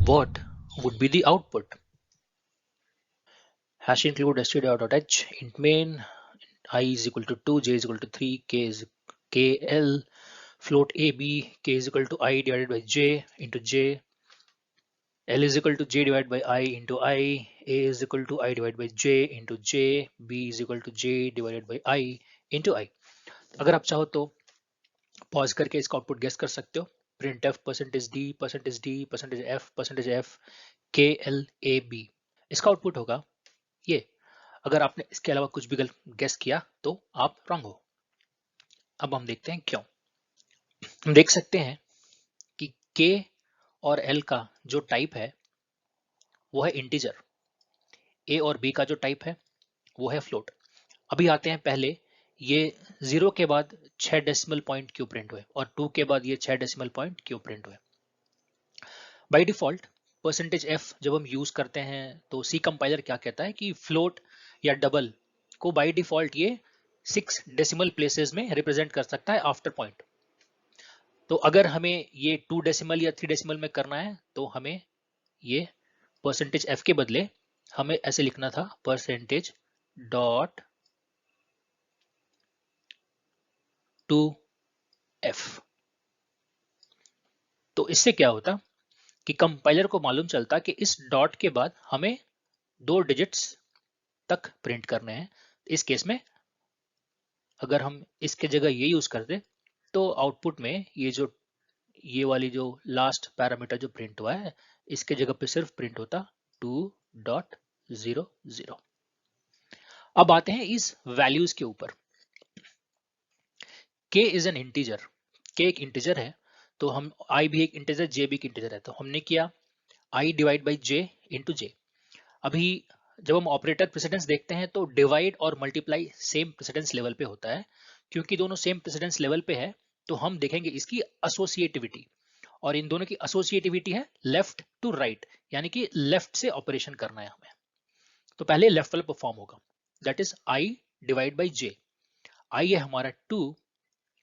what would be the output? Hash include std.h int main I is equal to 2, j is equal to 3, k is kl, float ab, k is equal to I divided by j into j, l is equal to j divided by I into I, a is equal to I divided by j into j, b is equal to j divided by I into I. अगर आप चाहो तो pause करके इसका output guess कर सकते हो. Print F percentage D percentage D percentage F के एल ए बी. इसका आउटपुट होगा ये. अगर आपने इसके अलावा कुछ भी गेस किया तो आप रॉन्ग हो. अब हम देखते हैं क्यों. हम देख सकते हैं कि k और l का जो टाइप है वो है इंटीजर. a और b का जो टाइप है वो है फ्लोट. अभी आते हैं पहले ये 0 के बाद 6 डेसिमल पॉइंट क्यों प्रिंट हुए और 2 के बाद ये 6 डेसिमल पॉइंट क्यों प्रिंट हुए. बाय डिफॉल्ट परसेंटेज एफ जब हम यूज करते हैं तो सी कंपाइलर क्या कहता है कि फ्लोट या डबल को बाय डिफॉल्ट ये 6 डेसिमल प्लेसेस में रिप्रेजेंट कर सकता है आफ्टर पॉइंट. तो अगर हमें ये 2 डेसिमल या 3 डेसिमल में करना है तो हमें ये परसेंटेज एफ के बदले हमें ऐसे लिखना था परसेंटेज डॉट टू एफ. तो इससे क्या होता कि कंपाइलर को मालूम चलता कि इस डॉट के बाद हमें 2 डिजिट्स तक प्रिंट करने हैं. इस केस में अगर हम इसके जगह ये यूज करते तो आउटपुट में ये वाली जो लास्ट पैरामीटर जो प्रिंट हुआ है इसके जगह पे सिर्फ प्रिंट होता 2.00. अब आते हैं इस वैल्यूज के ऊपर. k is an integer. k एक इंटीजर है तो हम i भी एक इंटीजर, j भी एक इंटीजर है. तो हमने किया i divide by j into j. अभी जब हम ऑपरेटर प्रेसिडेंस देखते हैं तो डिवाइड और मल्टीप्लाई सेम प्रेसिडेंस लेवल पे होता है. क्योंकि दोनों सेम प्रेसिडेंस लेवल पे है तो हम देखेंगे इसकी एसोसिएटिविटी. और इन दोनों की एसोसिएटिविटी है लेफ्ट टू राइट, यानी कि लेफ्ट से ऑपरेशन करना है हमें. तो पहले लेफ्ट वाला परफॉर्म होगा, that is i divide by j. i है हमारा 2,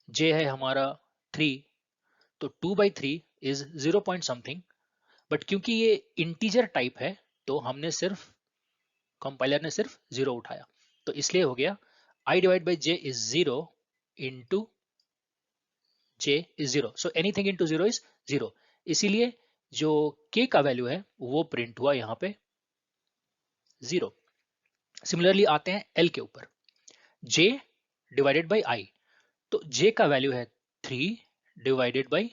j है हमारा 3. तो 2/3 इज 0 पॉइंट समथिंग. बट क्योंकि ये इंटीजर टाइप है तो हमने सिर्फ कंपाइलर ने सिर्फ 0 उठाया. तो इसलिए हो गया i divide by j is 0 into j is 0. So anything into 0 is 0. इसीलिए जो k का वैल्यू है वो प्रिंट हुआ यहाँ पे 0. सिमिलरली आते हैं l के ऊपर. j divided by i. तो j का वैल्यू है 3 divided by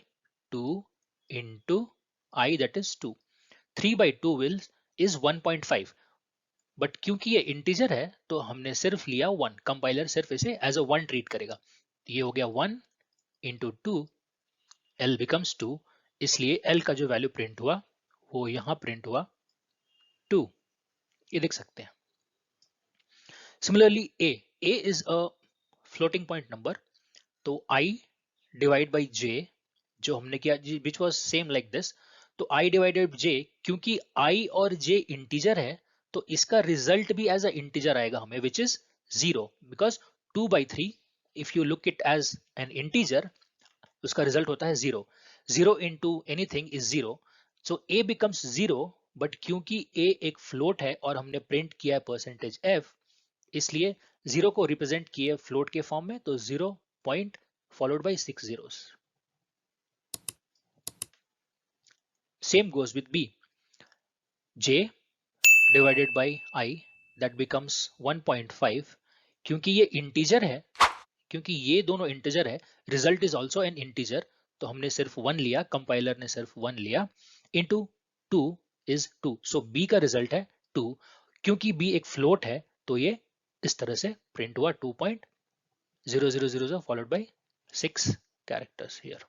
2 into i that is 2. 3/2 will is 1.5. But क्योंकि ये इंटीजर है तो हमने सिर्फ लिया 1. कंपाइलर सिर्फ इसे एज अ 1 ट्रीट करेगा. ये हो गया 1 इंटू 2, l बिकम्स 2. इसलिए l का जो वैल्यू प्रिंट हुआ वो यहां प्रिंट हुआ 2. ये देख सकते हैं. Similarly a is a floating point number. तो i डिवाइड बाई j जो हमने किया which was same like this. तो i डिवाइडेड j, क्योंकि i और j इंटीजर है तो इसका रिजल्ट भी एज अ इंटीजर आएगा हमें which is 0. Because 2/3 if you look it as an integer उसका रिजल्ट होता है 0. 0 into anything is 0. So a becomes 0. But क्योंकि a एक फ्लोट है और हमने प्रिंट किया है परसेंटेज f, इसलिए 0 को रिप्रेजेंट किए फ्लोट के फॉर्म में. तो 0 point followed by 6 zeros. Same goes with b. j divided by I that becomes 1.5. क्योंकि ये इंटीजर है, क्योंकि ये दोनों इंटीजर है, result is also an integer. तो हमने सिर्फ 1 लिया, कंपाइलर ने सिर्फ 1 लिया. Into 2 is 2. सो b का रिजल्ट है 2. क्योंकि b एक फ्लोट है तो ये इस तरह से प्रिंट हुआ 2.0000 फॉलोड बाई 6 कैरेक्टर्स हियर.